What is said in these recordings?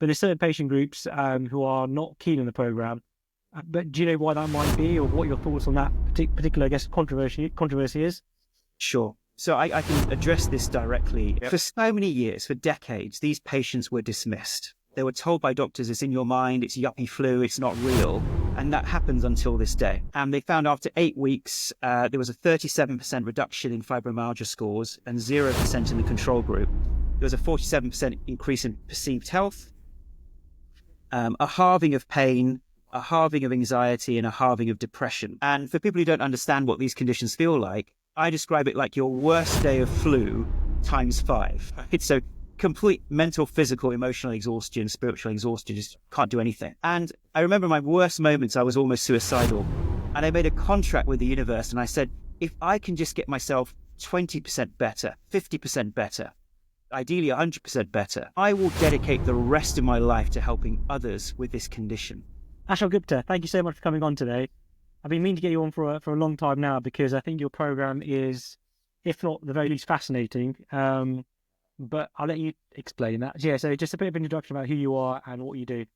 but there's certain patient groups who are not keen on the program. But do you know why that might be, or what your thoughts on that particular, I guess, controversy is? Sure. So I can address this directly. Yep. For so many years, for decades, these patients were dismissed. They were told by doctors, it's in your mind, it's yuppie flu, it's not real. And that happens until this day. And they found after 8 weeks, there was a 37% reduction in fibromyalgia scores and 0% in the control group. There was a 47% increase in perceived health, a halving of pain, a halving of anxiety, and a halving of depression. And for people who don't understand what these conditions feel like, I describe it like your worst day of flu times 5. Right? So complete mental, physical, emotional exhaustion, spiritual exhaustion, just can't do anything. And I remember my worst moments, I was almost suicidal. And I made a contract with the universe and I said, if I can just get myself 20% better, 50% better, ideally 100% better, I will dedicate the rest of my life to helping others with this condition. Ashok Gupta, thank you so much for coming on today. I've been meaning to get you on for a long time now because I think your program is, if not the very least, fascinating. But I'll let you explain that. Yeah, so just a bit of introduction about who you are and what you do.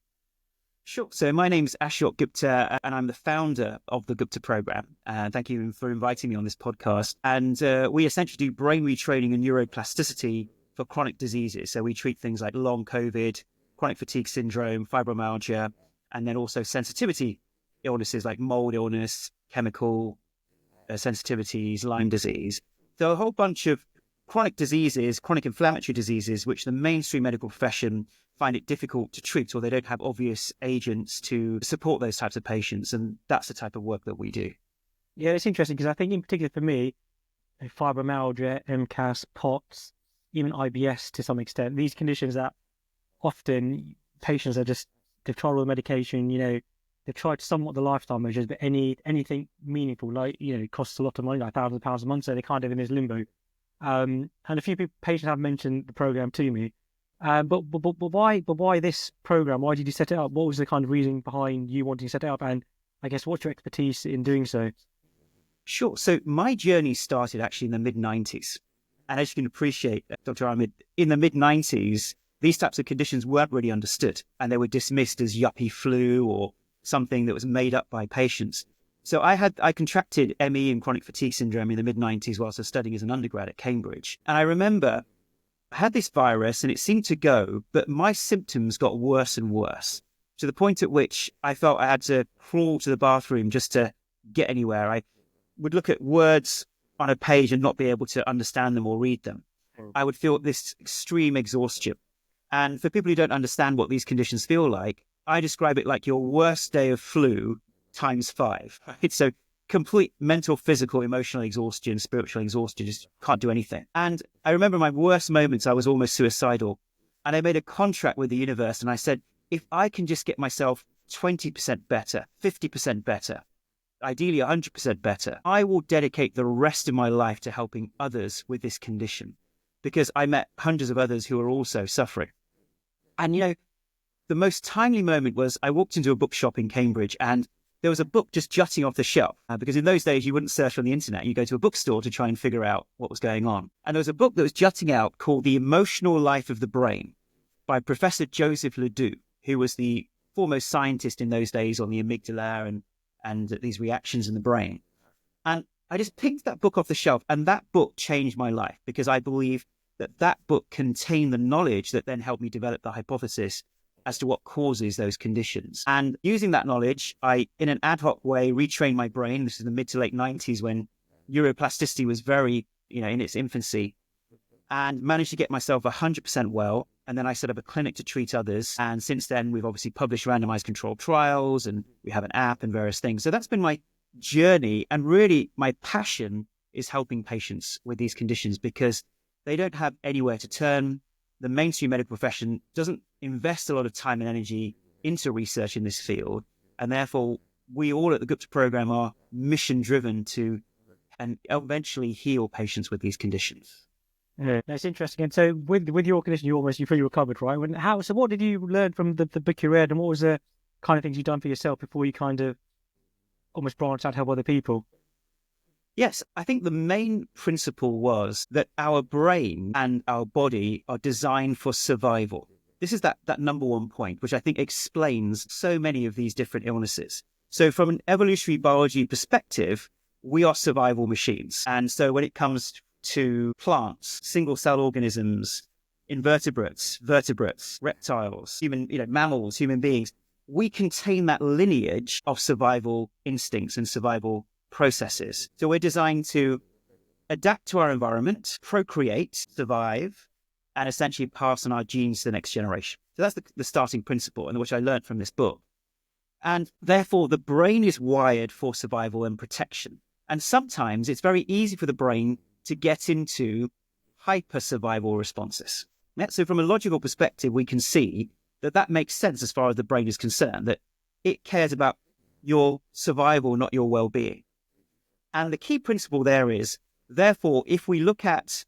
Sure. So my name's Ashok Gupta and I'm the founder of the Gupta Programme. Thank you for inviting me on this podcast. And we essentially do brain retraining and neuroplasticity for chronic diseases. So we treat things like long COVID, chronic fatigue syndrome, fibromyalgia, and then also sensitivity illnesses like mold illness, chemical sensitivities, Lyme disease. So a whole bunch of chronic diseases, chronic inflammatory diseases, which the mainstream medical profession find it difficult to treat, or they don't have obvious agents to support those types of patients. And that's the type of work that we do. Yeah, it's interesting because I think in particular for me, fibromyalgia, MCAS, POTS, even IBS to some extent, these conditions that often patients are just, they've tried all the medication, they've tried somewhat the lifestyle measures, but anything meaningful, like, it costs a lot of money, like thousands of pounds a month, so they kind of in this limbo. And a few patients have mentioned the program to me. But why this program? Why did you set it up? What was the kind of reason behind you wanting to set it up? And I guess what's your expertise in doing so? Sure. So my journey started actually in the mid-90s. And as you can appreciate, Dr. Ahmed, in the mid-90s, these types of conditions weren't really understood and they were dismissed as yuppie flu or something that was made up by patients. So I contracted ME and chronic fatigue syndrome in the mid-90s whilst I was studying as an undergrad at Cambridge. And I remember I had this virus and it seemed to go, but my symptoms got worse and worse to the point at which I felt I had to crawl to the bathroom just to get anywhere. I would look at words on a page and not be able to understand them or read them. I would feel this extreme exhaustion. And for people who don't understand what these conditions feel like, I describe it like your worst day of flu times 5. Right? So complete mental, physical, emotional exhaustion, spiritual exhaustion, just can't do anything. And I remember my worst moments, I was almost suicidal. And I made a contract with the universe and I said, if I can just get myself 20% better, 50% better, ideally 100% better, I will dedicate the rest of my life to helping others with this condition. Because I met hundreds of others who are also suffering. And, the most timely moment was I walked into a bookshop in Cambridge and there was a book just jutting off the shelf. Because in those days, you wouldn't search on the internet. You go to a bookstore to try and figure out what was going on. And there was a book that was jutting out called The Emotional Life of the Brain by Professor Joseph Ledoux, who was the foremost scientist in those days on the amygdala and these reactions in the brain. And I just picked that book off the shelf and that book changed my life because I believe that book contained the knowledge that then helped me develop the hypothesis as to what causes those conditions. And using that knowledge, I, in an ad hoc way, retrained my brain. This is the mid to late 90s when neuroplasticity was very, in its infancy, and managed to get myself 100% well. And then I set up a clinic to treat others. And since then, we've obviously published randomized controlled trials and we have an app and various things. So that's been my journey. And really, my passion is helping patients with these conditions because they don't have anywhere to turn. The mainstream medical profession doesn't invest a lot of time and energy into research in this field. And therefore, we all at the Gupta Programme are mission driven to and eventually heal patients with these conditions. Yeah, that's interesting. And so with your condition, you fully recovered, right? So what did you learn from the book you read and what was the kind of things you've done for yourself before you kind of almost branched out to help other people? Yes, I think the main principle was that our brain and our body are designed for survival. This is that number one point, which I think explains so many of these different illnesses. So from an evolutionary biology perspective, we are survival machines. And so when it comes to plants, single cell organisms, invertebrates, vertebrates, reptiles, mammals, human beings, we contain that lineage of survival instincts and survival processes. So we're designed to adapt to our environment, procreate, survive, and essentially pass on our genes to the next generation. So that's the starting principle, and which I learned from this book. And therefore, the brain is wired for survival and protection. And sometimes it's very easy for the brain to get into hyper survival responses. So from a logical perspective, we can see that makes sense as far as the brain is concerned, that it cares about your survival, not your well-being. And the key principle there is, therefore, if we look at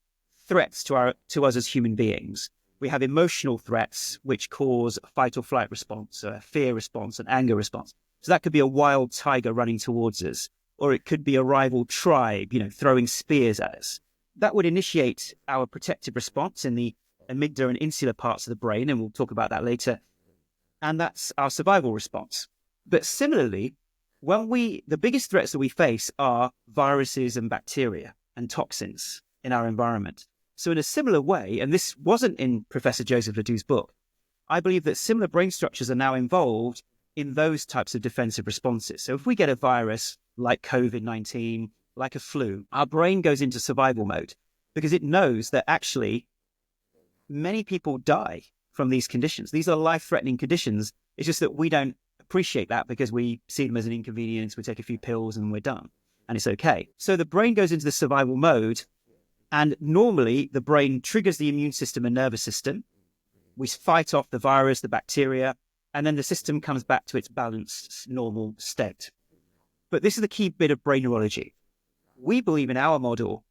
threats to us as human beings, we have emotional threats which cause a fight or flight response, a fear response, an anger response. So that could be a wild tiger running towards us, or it could be a rival tribe, throwing spears at us. That would initiate our protective response in the amygdala and insular parts of the brain, and we'll talk about that later. And that's our survival response. But similarly, the biggest threats that we face are viruses and bacteria and toxins in our environment. So in a similar way, and this wasn't in Professor Joseph Ledoux's book, I believe that similar brain structures are now involved in those types of defensive responses. So if we get a virus like COVID-19, like a flu, our brain goes into survival mode because it knows that actually many people die from these conditions. These are life-threatening conditions. It's just that we don't appreciate that because we see them as an inconvenience. We take a few pills and we're done, and it's okay. So the brain goes into the survival mode, and normally the brain triggers the immune system and nervous system. We fight off the virus, the bacteria, and then the system comes back to its balanced, normal state. But this is the key bit of brain neurology. We believe in our model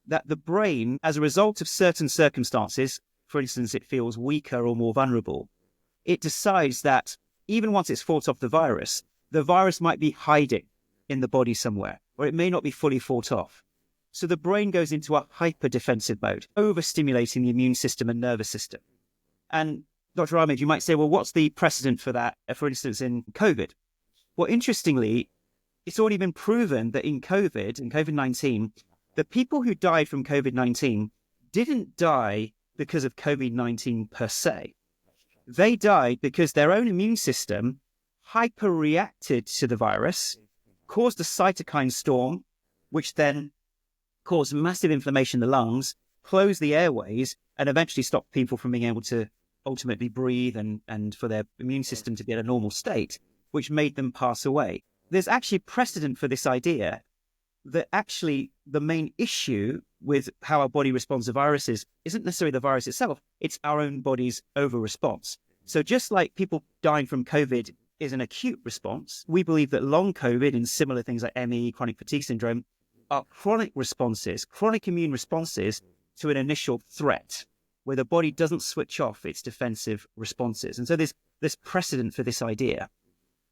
that the brain, as a result of certain circumstances, for instance, it feels weaker or more vulnerable, it decides that even once it's fought off the virus might be hiding in the body somewhere, or it may not be fully fought off. So the brain goes into a hyper-defensive mode, overstimulating the immune system and nervous system. And Dr. Ahmed, you might say, well, what's the precedent for that, for instance, in COVID? Well, interestingly, it's already been proven that in COVID-19, the people who died from COVID-19 didn't die because of COVID-19 per se. They died because their own immune system hyper-reacted to the virus, caused a cytokine storm, which then caused massive inflammation in the lungs, closed the airways, and eventually stopped people from being able to ultimately breathe and for their immune system to be at a normal state, which made them pass away. There's actually precedent for this idea that actually the main issue with how our body responds to viruses isn't necessarily the virus itself, it's our own body's over-response. So just like people dying from COVID is an acute response, we believe that long COVID and similar things like ME, chronic fatigue syndrome, are chronic responses, chronic immune responses to an initial threat, where the body doesn't switch off its defensive responses. And so there's precedent for this idea.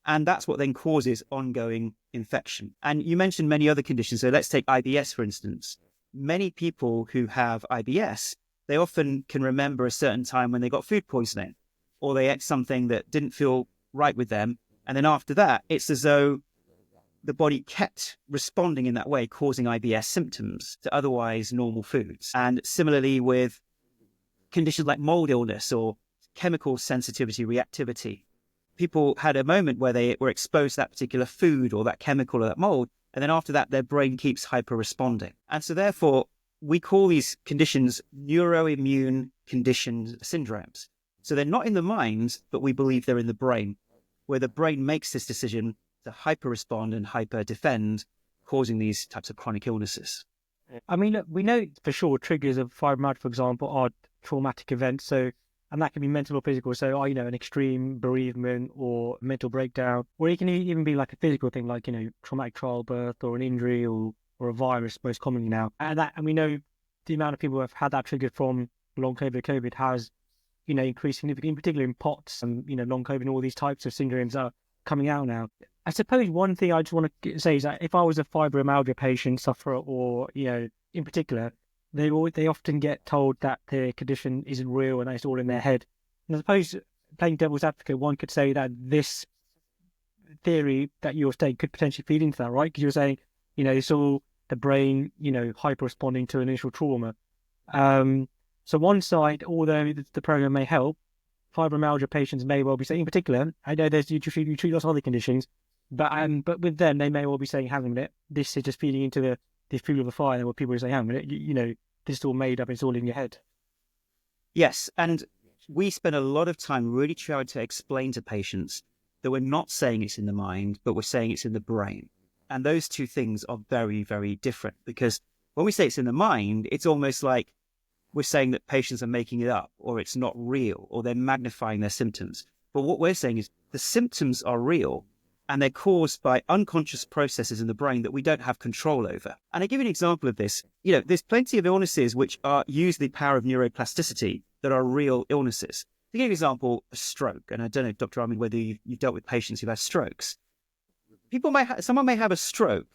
And that's what then causes ongoing infection. And you mentioned many other conditions. So let's take IBS, for instance. Many people who have IBS, they often can remember a certain time when they got food poisoning, or they ate something that didn't feel right with them. And then after that, it's as though the body kept responding in that way, causing IBS symptoms to otherwise normal foods. And similarly with conditions like mold illness or chemical sensitivity, reactivity, people had a moment where they were exposed to that particular food or that chemical or that mold, and then after that, their brain keeps hyper-responding. And so therefore, we call these conditions neuroimmune condition syndromes. So they're not in the mind, but we believe they're in the brain, where the brain makes this decision to hyper-respond and hyper-defend, causing these types of chronic illnesses. I mean, look, we know for sure triggers of fibromyalgia, for example, are traumatic events. So, and that can be mental or physical. So, an extreme bereavement or mental breakdown, or it can even be like a physical thing, like, traumatic childbirth or an injury or a virus, most commonly now. And we know the amount of people who have had that triggered from long COVID has, increased significantly, in particular in POTS and, long COVID and all these types of syndromes are coming out now. I suppose one thing I just want to say is that if I was a fibromyalgia patient, sufferer, or, in particular, they often get told that their condition isn't real and that it's all in their head. And I suppose, playing devil's advocate, one could say that this theory that you're saying could potentially feed into that, right? Because you're saying, it's all the brain, hyper responding to initial trauma. So one side, although the program may help, fibromyalgia patients may well be saying, in particular, I know you treat lots of other conditions, but with them, they may well be saying, hang on a minute, this is just feeding into the fuel of the fire, where people are saying, hang on a minute, this is all made up, it's all in your head. Yes, and we spend a lot of time really trying to explain to patients that we're not saying it's in the mind, but we're saying it's in the brain. And those two things are very, very different, because when we say it's in the mind, it's almost like we're saying that patients are making it up, or it's not real, or they're magnifying their symptoms. But what we're saying is the symptoms are real, and they're caused by unconscious processes in the brain that we don't have control over. And I give you an example of this. There's plenty of illnesses which use the power of neuroplasticity that are real illnesses. To give you an example, a stroke, and I don't know, Dr. Ahmed, whether you've dealt with patients who've had strokes. Someone may have a stroke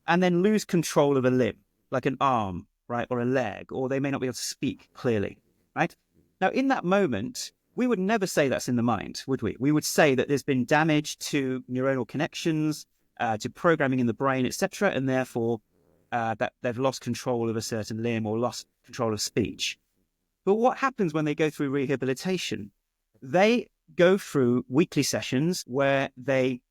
and then lose control of a limb, like an arm, right, or a leg, or they may not be able to speak clearly, right? Now, in that moment, we would never say that's in the mind, would we? We would say that there's been damage to neuronal connections, to programming in the brain, etc., and therefore that they've lost control of a certain limb or lost control of speech. But what happens when they go through rehabilitation? They go through weekly sessions where they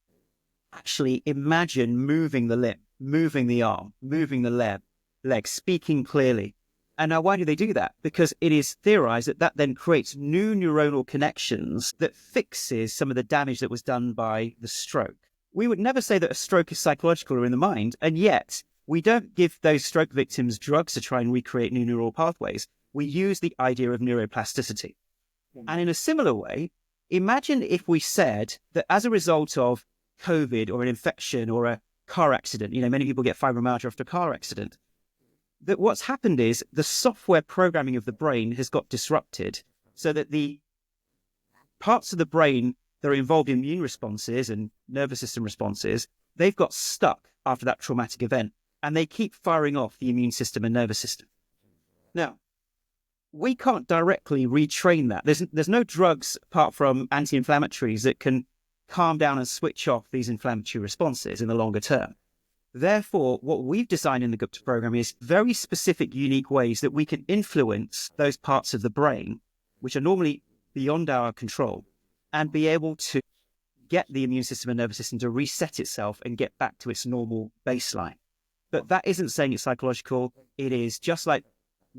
actually imagine moving the limb, moving the arm, moving the leg, speaking clearly. And now why do they do that? Because it is theorized that then creates new neuronal connections that fixes some of the damage that was done by the stroke. We would never say that a stroke is psychological or in the mind, and yet we don't give those stroke victims drugs to try and recreate new neural pathways. We use the idea of neuroplasticity. And in a similar way, imagine if we said that as a result of COVID or an infection or a car accident, many people get fibromyalgia after a car accident, that what's happened is the software programming of the brain has got disrupted so that the parts of the brain that are involved in immune responses and nervous system responses, they've got stuck after that traumatic event, and they keep firing off the immune system and nervous system. Now, we can't directly retrain that. There's no drugs apart from anti-inflammatories that can calm down and switch off these inflammatory responses in the longer term. Therefore, what we've designed in the Gupta program is very specific, unique ways that we can influence those parts of the brain, which are normally beyond our control, and be able to get the immune system and nervous system to reset itself and get back to its normal baseline. But that isn't saying it's psychological. It is just like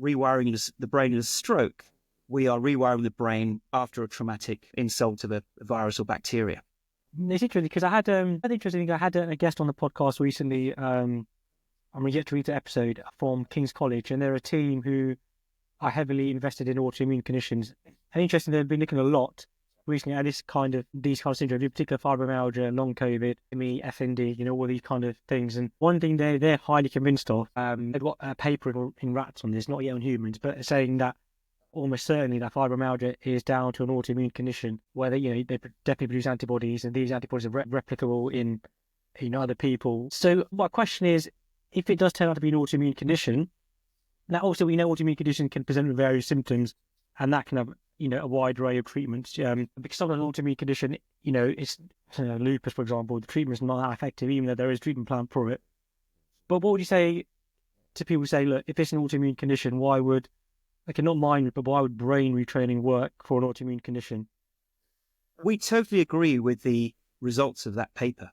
rewiring the brain in a stroke. We are rewiring the brain after a traumatic insult of a virus or bacteria. It's interesting because I had a guest on the podcast recently. I'm yet to read the episode, from King's College, and they're a team who are heavily invested in autoimmune conditions. And interestingly, they've been looking a lot recently at these kind of syndromes, in particular fibromyalgia, long COVID, ME, FND, all these kind of things. And one thing they're highly convinced of, they've got a paper in rats on this, not yet on humans, but saying that almost certainly that fibromyalgia is down to an autoimmune condition where they definitely produce antibodies, and these antibodies are replicable in other people. So my question is, if it does turn out to be an autoimmune condition, now also we know autoimmune condition can present with various symptoms, and that can have a wide array of treatments. Because sometimes an autoimmune condition, it's lupus, for example, the treatment is not that effective, even though there is a treatment plan for it. But what would you say to people who say, look, if it's an autoimmune condition, why would not mind, but why would brain retraining work for an autoimmune condition? We totally agree with the results of that paper.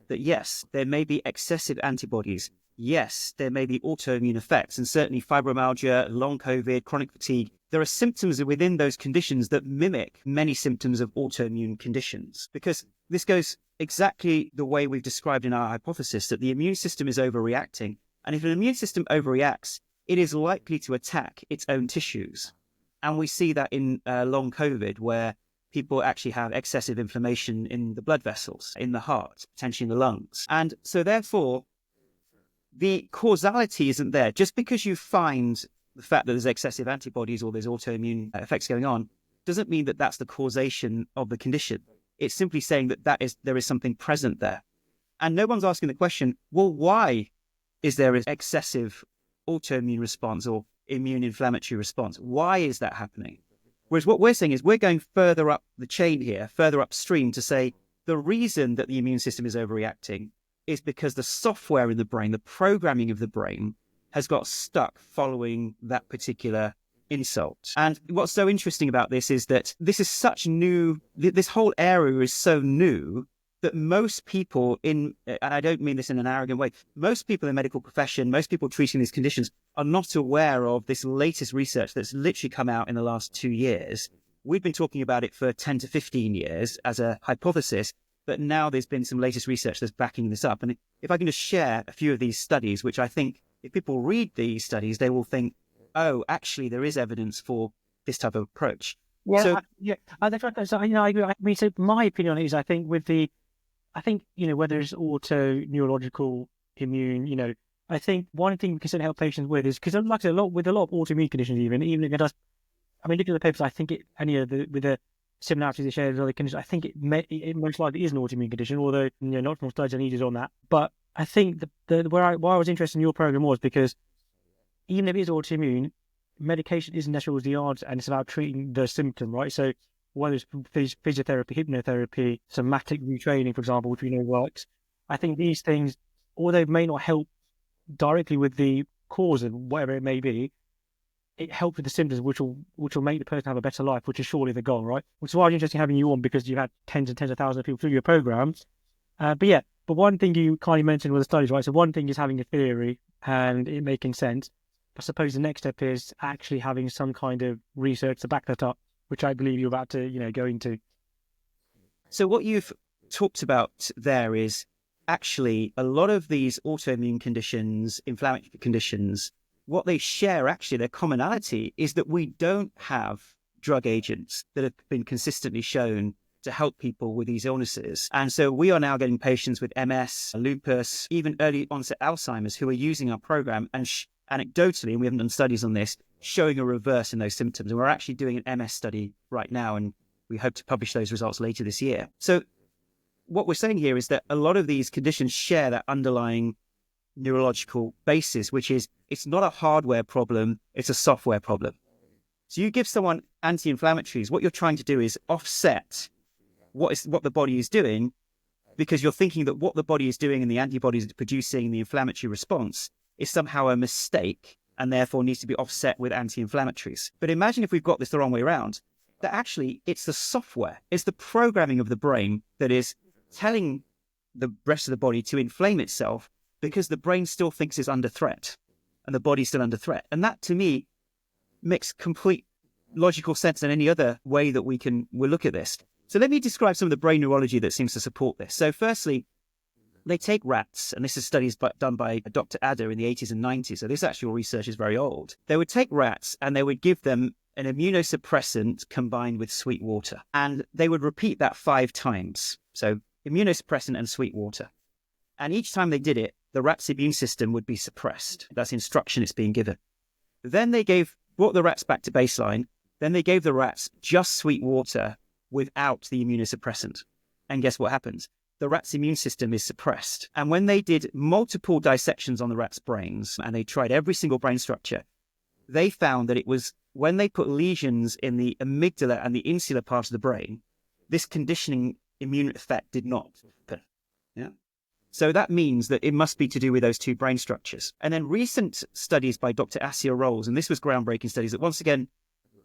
That yes, there may be excessive antibodies. Yes, there may be autoimmune effects, and certainly fibromyalgia, long COVID, chronic fatigue. There are symptoms within those conditions that mimic many symptoms of autoimmune conditions, because this goes exactly the way we've described in our hypothesis, that the immune system is overreacting. And if an immune system overreacts, it is likely to attack its own tissues. And we see that in long COVID, where people actually have excessive inflammation in the blood vessels, in the heart, potentially in the lungs. And so therefore, the causality isn't there. Just because you find the fact that there's excessive antibodies or there's autoimmune effects going on, doesn't mean that that's the causation of the condition. It's simply saying that there is something present there. And no one's asking the question, well, why is there an excessive autoimmune response or immune inflammatory response? Why is that happening? Whereas what we're saying is we're going further up the chain here, further upstream, to say the reason that the immune system is overreacting is because the software in the brain, the programming of the brain, has got stuck following that particular insult. And what's so interesting about this is that this is such new, this whole area is so new that most people and I don't mean this in an arrogant way, most people in the medical profession, most people treating these conditions are not aware of this latest research that's literally come out in the last 2 years. We've been talking about it for 10 to 15 years as a hypothesis, but now there's been some latest research that's backing this up. And if I can just share a few of these studies, which I think if people read these studies, they will think, oh, actually, there is evidence for this type of approach. Yeah, So, that's right. So, I agree. I mean, so my opinion on it is, I think whether it's neurological, immune, I think one thing we can certainly help patients with is, because like I said, with a lot of autoimmune conditions, even if it does, I mean, looking at the papers, I think with the similarities they share with other conditions, I think it most likely is an autoimmune condition, although, not more studies are needed on that. But I think why I was interested in your program was because even if it is autoimmune, medication isn't necessarily the answer, and it's about treating the symptom, right? So whether it's physiotherapy, hypnotherapy, somatic retraining, for example, which we know works, I think these things, although they may not help directly with the cause of whatever it may be, it helps with the symptoms, which will make the person have a better life, which is surely the goal, right? Which is why it's interesting having you on, because you've had tens and tens of thousands of people through your programs. But one thing you kindly mentioned were the studies, right? So one thing is having a theory and it making sense. I suppose the next step is actually having some kind of research to back that up, which I believe you're about to, go into. So what you've talked about there is actually a lot of these autoimmune conditions, inflammatory conditions, what they share, actually, their commonality is that we don't have drug agents that have been consistently shown to help people with these illnesses. And so we are now getting patients with MS, lupus, even early onset Alzheimer's who are using our program and anecdotally, and we haven't done studies on this, showing a reverse in those symptoms. And we're actually doing an MS study right now, and we hope to publish those results later this year. So what we're saying here is that a lot of these conditions share that underlying neurological basis, which is it's not a hardware problem, it's a software problem. So you give someone anti-inflammatories, what you're trying to do is offset what the body is doing, because you're thinking that what the body is doing and the antibodies it's producing, the inflammatory response, is somehow a mistake and therefore needs to be offset with anti-inflammatories. But imagine if we've got this the wrong way around, that actually it's the software, it's the programming of the brain that is telling the rest of the body to inflame itself because the brain still thinks it's under threat and the body's still under threat. And that, to me, makes complete logical sense in any other way that we'll look at this. So let me describe some of the brain neurology that seems to support this. So firstly, they take rats, and this is studies done by Dr. Adder in the 80s and 90s, so this actual research is very old. They would take rats and they would give them an immunosuppressant combined with sweet water, and they would repeat that 5 times. So immunosuppressant and sweet water. And each time they did it, the rat's immune system would be suppressed. That's instruction it's being given. Then they brought the rats back to baseline. Then they gave the rats just sweet water without the immunosuppressant. And guess what happens? The rat's immune system is suppressed. And when they did multiple dissections on the rat's brains, and they tried every single brain structure, they found that it was when they put lesions in the amygdala and the insular part of the brain, this conditioning immune effect did not happen. Yeah. So that means that it must be to do with those 2 brain structures. And then recent studies by Dr. Asia Rolls, and this was groundbreaking studies that once again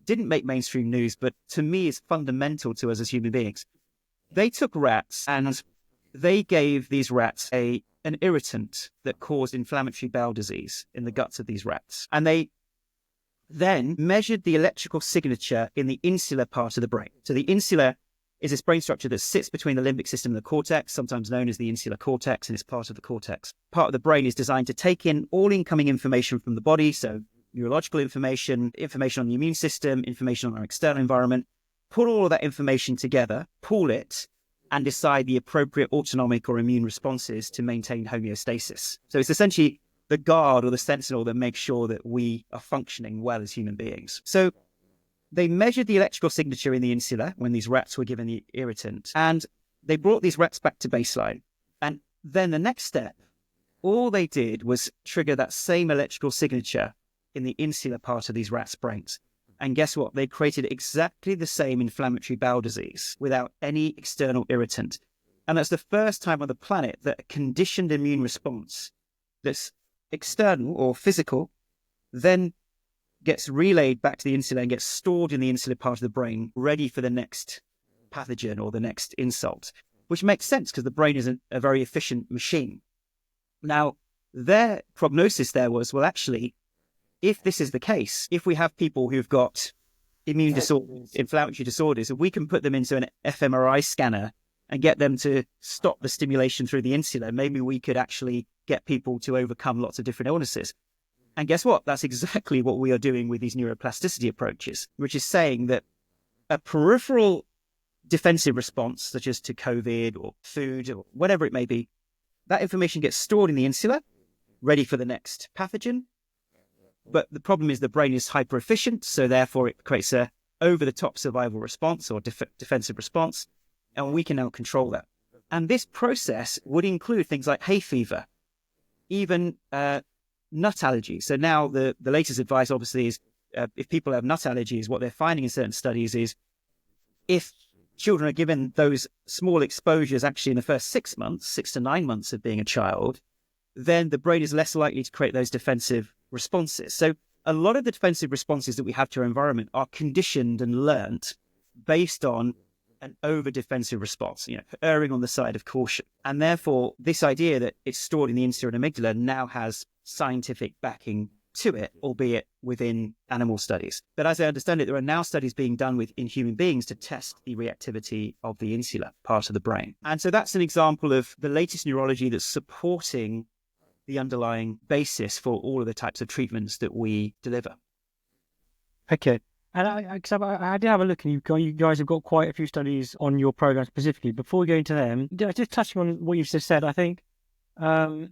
didn't make mainstream news, but to me is fundamental to us as human beings. They took rats and they gave these rats an irritant that caused inflammatory bowel disease in the guts of these rats. And they then measured the electrical signature in the insular part of the brain. So the insular is this brain structure that sits between the limbic system and the cortex, sometimes known as the insular cortex, and it's part of the cortex. Part of the brain is designed to take in all incoming information from the body, so neurological information on the immune system, information on our external environment, put all of that information together, pool it, and decide the appropriate autonomic or immune responses to maintain homeostasis. So it's essentially the guard or the sentinel that makes sure that we are functioning well as human beings. So they measured the electrical signature in the insula when these rats were given the irritant, and they brought these rats back to baseline. And then the next step, all they did was trigger that same electrical signature in the insular part of these rats' brains. And guess what? They created exactly the same inflammatory bowel disease without any external irritant. And that's the first time on the planet that a conditioned immune response that's external or physical then gets relayed back to the insula and gets stored in the insular part of the brain, ready for the next pathogen or the next insult, which makes sense because the brain is a very efficient machine. Now, their prognosis there was, well, actually, if this is the case, if we have people who've got immune disorders, inflammatory disorders, if we can put them into an fMRI scanner and get them to stop the stimulation through the insula, maybe we could actually get people to overcome lots of different illnesses. And guess what? That's exactly what we are doing with these neuroplasticity approaches, which is saying that a peripheral defensive response, such as to COVID or food or whatever it may be, that information gets stored in the insula, ready for the next pathogen. But the problem is the brain is hyper efficient, so therefore it creates a over-the-top survival response or defensive response, and we can now control that. And this process would include things like hay fever, even nut allergies. So now the latest advice obviously is if people have nut allergies, what they're finding in certain studies is if children are given those small exposures actually in the first 6 months, 6 to 9 months of being a child, then the brain is less likely to create those defensive responses. So a lot of the defensive responses that we have to our environment are conditioned and learnt based on an over-defensive response, erring on the side of caution. And therefore, this idea that it's stored in the insula and amygdala now has scientific backing to it, albeit within animal studies. But as I understand it, there are now studies being done in human beings to test the reactivity of the insular part of the brain. And so that's an example of the latest neurology that's supporting the underlying basis for all of the types of treatments that we deliver. Okay. And I did have a look, and you guys have got quite a few studies on your program specifically. Before we go into them, just touching on what you've just said, I think what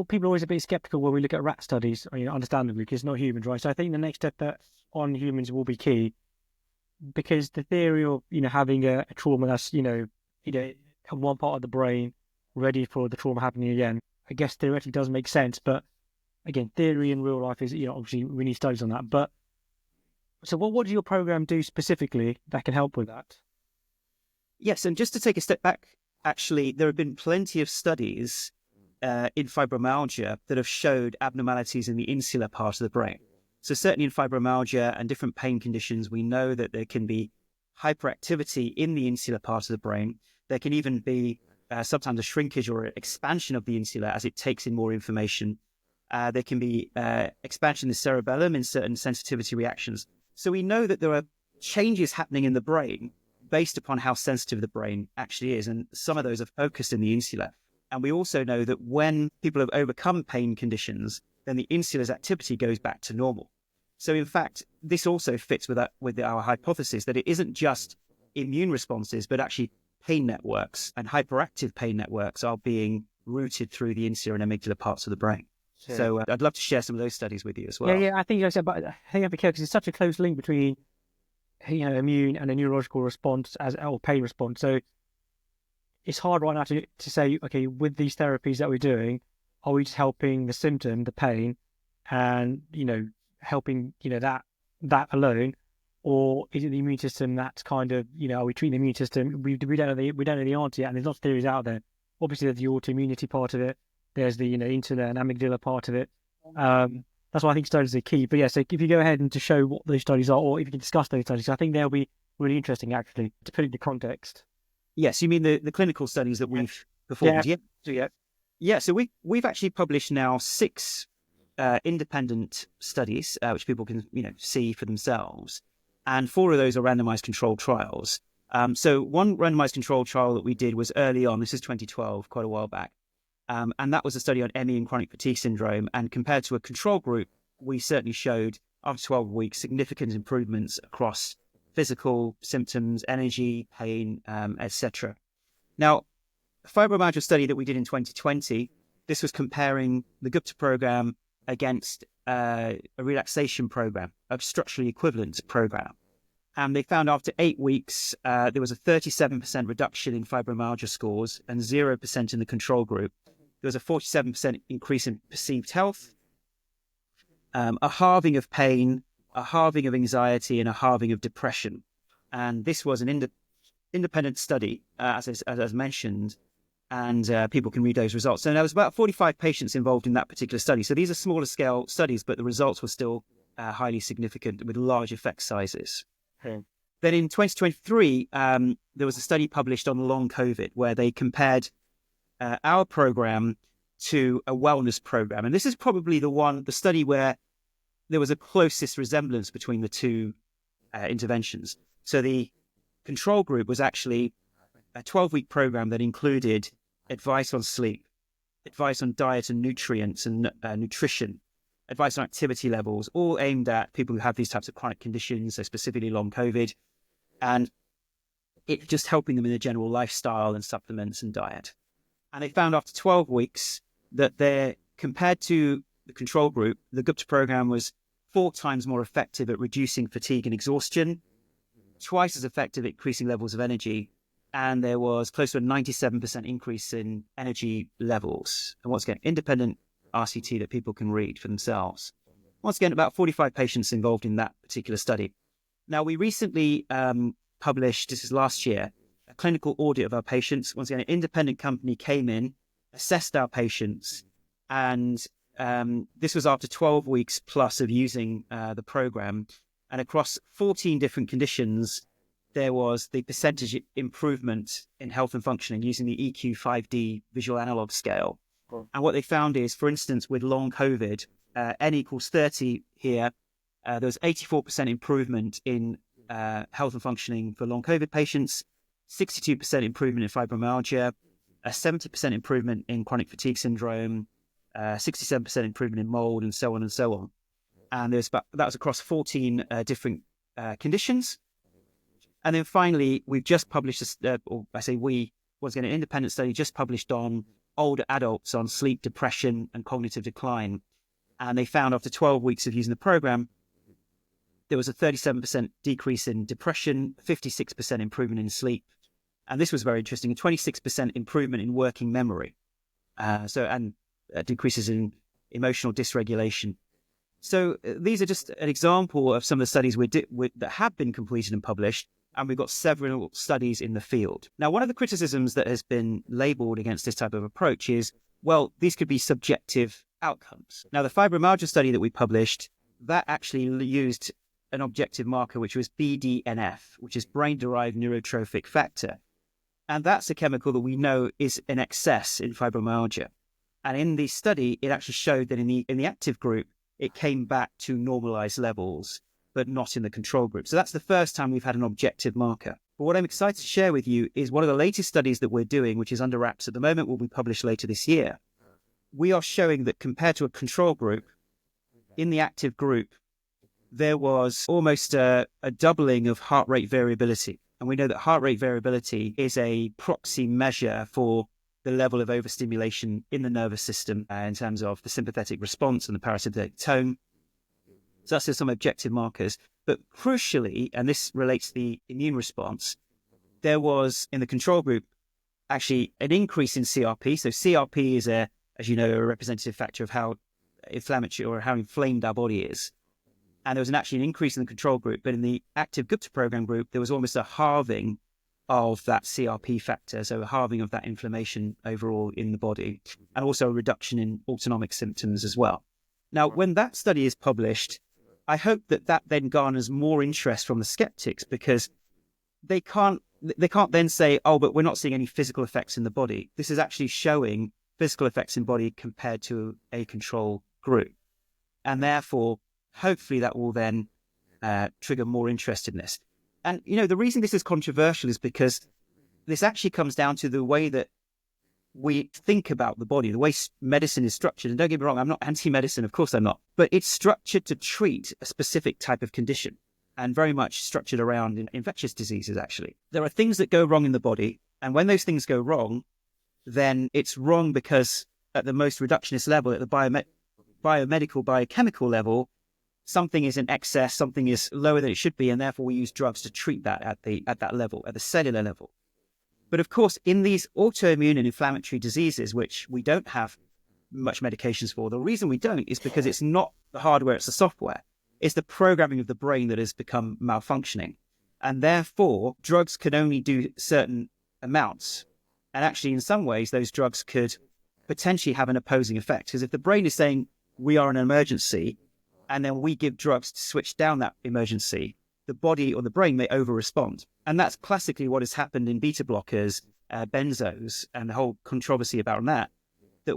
people are always a bit skeptical when we look at rat studies, understandably, because it's not humans, right? So I think the next step on humans will be key, because the theory of having a trauma that's one part of the brain ready for the trauma happening again, I guess theoretically does make sense, but again, theory in real life is obviously we need studies on that. But so what does your program do specifically that can help with that? Yes, and just to take a step back, actually, there have been plenty of studies in fibromyalgia that have showed abnormalities in the insular part of the brain. So certainly in fibromyalgia and different pain conditions, we know that there can be hyperactivity in the insular part of the brain. There can even be sometimes a shrinkage or expansion of the insula as it takes in more information. There can be expansion in the cerebellum in certain sensitivity reactions. So we know that there are changes happening in the brain based upon how sensitive the brain actually is. And some of those are focused in the insula. And we also know that when people have overcome pain conditions, then the insula's activity goes back to normal. So in fact, this also fits with our hypothesis that it isn't just immune responses, but actually pain networks and hyperactive pain networks are being routed through the insula and amygdala parts of the brain. Sure. So I'd love to share some of those studies with you as well. Yeah, I think but I think I'd be careful because it's such a close link between immune and a neurological response or pain response. So it's hard right now to say, okay, with these therapies that we're doing, are we just helping the symptom, the pain, and helping that alone, or is it the immune system that's kind of are we treating the immune system? We don't know the answer yet, and there's lots of theories out there. Obviously, there's the autoimmunity part of it. There's the insular and amygdala part of it. That's why I think studies are key. But yeah, so if you go ahead and to show what those studies are, or if you can discuss those studies, I think they'll be really interesting actually to put it into context. Yes, you mean the clinical studies that we've performed? Yeah. So we've actually published now 6 independent studies, which people can see for themselves, and 4 of those are randomized controlled trials. So one randomized controlled trial that we did was early on. This is 2012, quite a while back. And that was a study on ME and chronic fatigue syndrome. And compared to a control group, we certainly showed after 12 weeks significant improvements across physical symptoms, energy, pain, etc. Now, a fibromyalgia study that we did in 2020, this was comparing the Gupta program against a relaxation program, a structurally equivalent program. And they found after 8 weeks, there was a 37% reduction in fibromyalgia scores and 0% in the control group. There was a 47% increase in perceived health, a halving of pain, a halving of anxiety and a halving of depression. And this was an independent study, as mentioned, and people can read those results. So there was about 45 patients involved in that particular study. So these are smaller scale studies, but the results were still highly significant with large effect sizes. Okay. Then in 2023, there was a study published on long COVID where they compared our program to a wellness program. And this is probably the study where there was a closest resemblance between the two interventions. So the control group was actually a 12-week program that included advice on sleep, advice on diet and nutrients and nutrition, advice on activity levels, all aimed at people who have these types of chronic conditions, so specifically long COVID, and it just helping them in their general lifestyle and supplements and diet. And they found after 12 weeks that compared to the control group, the Gupta program was 4 times more effective at reducing fatigue and exhaustion, twice as effective at increasing levels of energy, and there was close to a 97% increase in energy levels. And once again, independent RCT that people can read for themselves. Once again, about 45 patients involved in that particular study. Now, we recently published, this is last year, a clinical audit of our patients. Once again, an independent company came in, assessed our patients, and this was after 12 weeks plus of using the program. And across 14 different conditions, there was the percentage improvement in health and functioning using the EQ-5D visual analog scale. Cool. And what they found is, for instance, with long COVID, N equals 30 here, there was 84% improvement in health and functioning for long COVID patients, 62% improvement in fibromyalgia, a 70% improvement in chronic fatigue syndrome, 67% improvement in mold, and so on and so on. And that was across 14 different conditions. And then finally, we've just published, once again, an independent study just published on older adults on sleep, depression, and cognitive decline. And they found after 12 weeks of using the program, there was a 37% decrease in depression, 56% improvement in sleep. And this was very interesting, a 26% improvement in working memory. And decreases in emotional dysregulation. So these are just an example of some of the studies that have been completed and published, and we've got several studies in the field. Now, one of the criticisms that has been labelled against this type of approach is, well, these could be subjective outcomes. Now, the fibromyalgia study that we published, that actually used an objective marker, which was BDNF, which is brain-derived neurotrophic factor. And that's a chemical that we know is in excess in fibromyalgia. And in the study, it actually showed that in the active group, it came back to normalized levels, but not in the control group. So that's the first time we've had an objective marker. But what I'm excited to share with you is one of the latest studies that we're doing, which is under wraps at the moment, will be published later this year. We are showing that compared to a control group, in the active group, there was almost a doubling of heart rate variability. And we know that heart rate variability is a proxy measure for the level of overstimulation in the nervous system in terms of the sympathetic response and the parasympathetic tone. So that's just some objective markers. But crucially, and this relates to the immune response, there was in the control group actually an increase in CRP. So CRP is, as you know, a representative factor of how inflammatory or how inflamed our body is. And there was actually an increase in the control group. But in the active Gupta program group, there was almost a halving of that CRP factor, so a halving of that inflammation overall in the body, and also a reduction in autonomic symptoms as well. Now, when that study is published, I hope that then garners more interest from the skeptics, because they can't then say, oh, but we're not seeing any physical effects in the body. This is actually showing physical effects in body compared to a control group. And therefore, hopefully that will then trigger more interest in this. And, the reason this is controversial is because this actually comes down to the way that we think about the body, the way medicine is structured. And don't get me wrong, I'm not anti-medicine, of course I'm not. But it's structured to treat a specific type of condition, and very much structured around infectious diseases, actually. There are things that go wrong in the body, and when those things go wrong, then it's wrong because at the most reductionist level, at the biomedical, biochemical level, something is in excess, something is lower than it should be, and therefore we use drugs to treat that at that level, at the cellular level. But of course, in these autoimmune and inflammatory diseases, which we don't have much medications for, the reason we don't is because it's not the hardware, it's the software. It's the programming of the brain that has become malfunctioning. And therefore, drugs can only do certain amounts. And actually, in some ways, those drugs could potentially have an opposing effect. Because if the brain is saying, we are in an emergency, and then we give drugs to switch down that emergency, the body or the brain may over-respond. And that's classically what has happened in beta blockers, benzos, and the whole controversy about that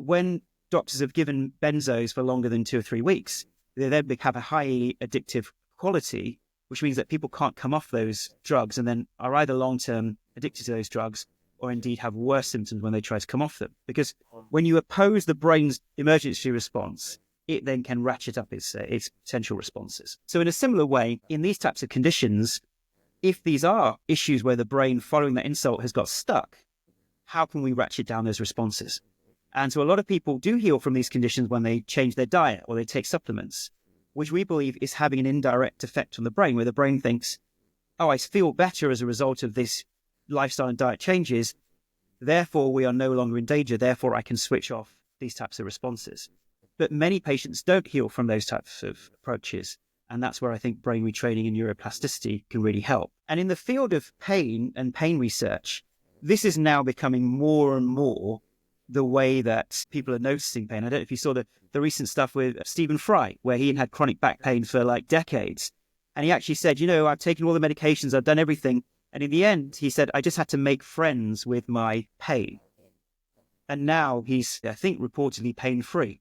when doctors have given benzos for longer than 2 or 3 weeks, they then have a highly addictive quality, which means that people can't come off those drugs and then are either long-term addicted to those drugs or indeed have worse symptoms when they try to come off them. Because when you oppose the brain's emergency response, it then can ratchet up its potential responses. So in a similar way, in these types of conditions, if these are issues where the brain following that insult has got stuck, how can we ratchet down those responses? And so a lot of people do heal from these conditions when they change their diet or they take supplements, which we believe is having an indirect effect on the brain, where the brain thinks, oh, I feel better as a result of this lifestyle and diet changes, therefore we are no longer in danger, therefore I can switch off these types of responses. But many patients don't heal from those types of approaches. And that's where I think brain retraining and neuroplasticity can really help. And in the field of pain and pain research, this is now becoming more and more the way that people are noticing pain. I don't know if you saw the recent stuff with Stephen Fry, where he had chronic back pain for like decades. And he actually said, I've taken all the medications, I've done everything. And in the end, he said, I just had to make friends with my pain. And now he's, I think, reportedly pain-free.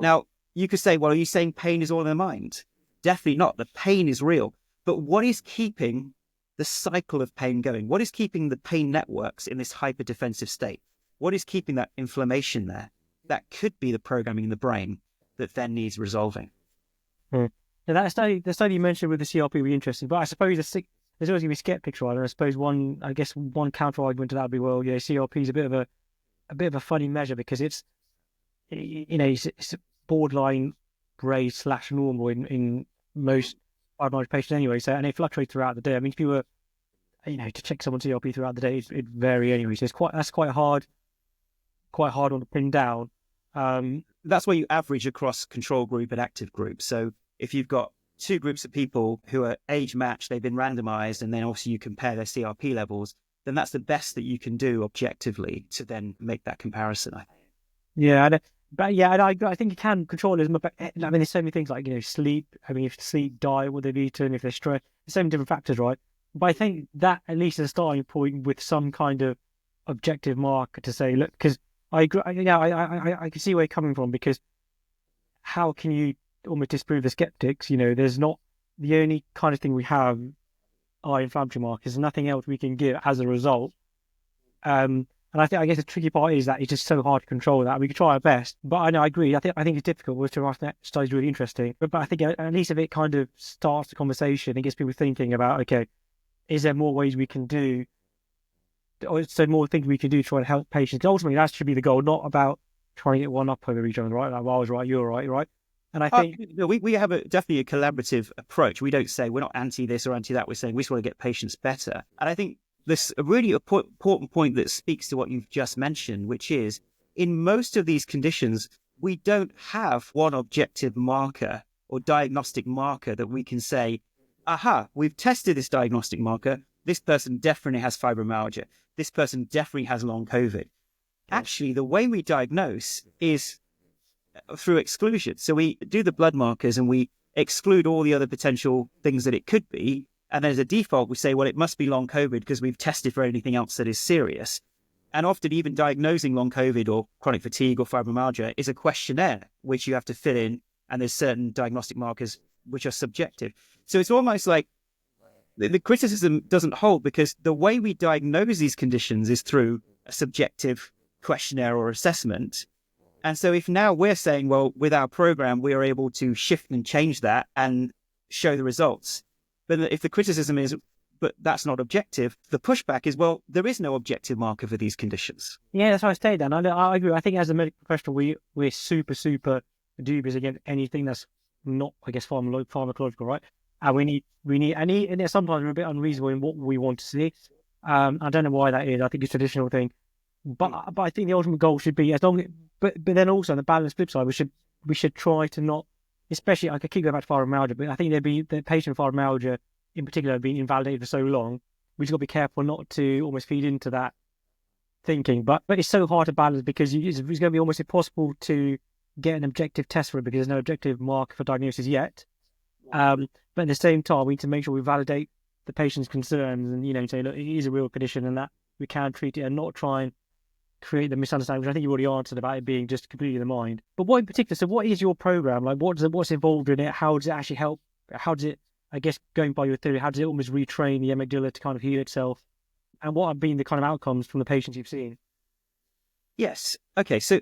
Now, you could say, well, are you saying pain is all in the mind? Definitely not. The pain is real. But what is keeping the cycle of pain going? What is keeping the pain networks in this hyper-defensive state? What is keeping that inflammation there? That could be the programming in the brain that then needs resolving. Now the study you mentioned with the CRP would be interesting, but I suppose there's always going to be skeptics, right? And I suppose one counter argument to that would be, well, CRP is a bit of a funny measure because it's borderline grey / normal in most fibromyalgia patients anyway. So, and it fluctuates throughout the day. I mean, if you were, to check someone's CRP throughout the day, it'd vary anyway. So that's quite hard on to pin down. That's where you average across control group and active group. So if you've got 2 groups of people who are age matched, they've been randomized, and then obviously you compare their CRP levels, then that's the best that you can do objectively to then make that comparison, I think. Yeah, I think you can control it. But I mean, there's so many things like sleep. I mean, if sleep, diet, what they've eaten, if they're stressed, there's so many different factors, right? But I think that at least is a starting point with some kind of objective marker to say, look, because I agree. I can see where you're coming from, because how can you almost disprove the skeptics? There's not the only kind of thing we have are inflammatory markers. There's nothing else we can give as a result. And I guess the tricky part is that it's just so hard to control that. We could try our best, but I agree. I think it's difficult. Which that study is really interesting. But I think at least if it kind of starts the conversation, it gets people thinking about, okay, is there more ways we can do, or so more things we can do to try to help patients? Because ultimately, that should be the goal, not about trying to get one up over each other, right? Like, well, I was right, you're right? And I think we have definitely a collaborative approach. We don't say we're not anti this or anti that. We're saying we just want to get patients better. And I think this a really important point that speaks to what you've just mentioned, which is in most of these conditions, we don't have one objective marker or diagnostic marker that we can say, aha, we've tested this diagnostic marker. This person definitely has fibromyalgia. This person definitely has long COVID. Actually, the way we diagnose is through exclusion. So we do the blood markers and we exclude all the other potential things that it could be. And as a default, we say, well, it must be long COVID because we've tested for anything else that is serious. And often even diagnosing long COVID or chronic fatigue or fibromyalgia is a questionnaire, which you have to fill in. And there's certain diagnostic markers which are subjective. So it's almost like the criticism doesn't hold, because the way we diagnose these conditions is through a subjective questionnaire or assessment. And so if now we're saying, well, with our program, we are able to shift and change that and show the results. But if the criticism is, but that's not objective, the pushback is, well, there is no objective marker for these conditions. Yeah, that's how I stayed, Dan. I agree. I think as a medical professional, we're super, super dubious against anything that's not, I guess, pharmacological, right? And we need, and sometimes we're a bit unreasonable in what we want to see. I don't know why that is. I think it's a traditional thing. But I think the ultimate goal should be, but then also on the balanced flip side, we should try to not, especially, I could keep going back to fibromyalgia, but I think the patient with fibromyalgia in particular have been invalidated for so long. We just got to be careful not to almost feed into that thinking. But it's so hard to balance because it's going to be almost impossible to get an objective test for it because there's no objective marker for diagnosis yet. But at the same time, we need to make sure we validate the patient's concerns and, say, look, it is a real condition and that we can treat it and not try and create the misunderstanding, which I think you already answered about it being just completely the mind. But what in particular, so what is your program? Like, what's involved in it? How does it actually help? How does it, I guess, going by your theory, how does it almost retrain the amygdala to kind of heal itself? And what have been the kind of outcomes from the patients you've seen? Yes. Okay. So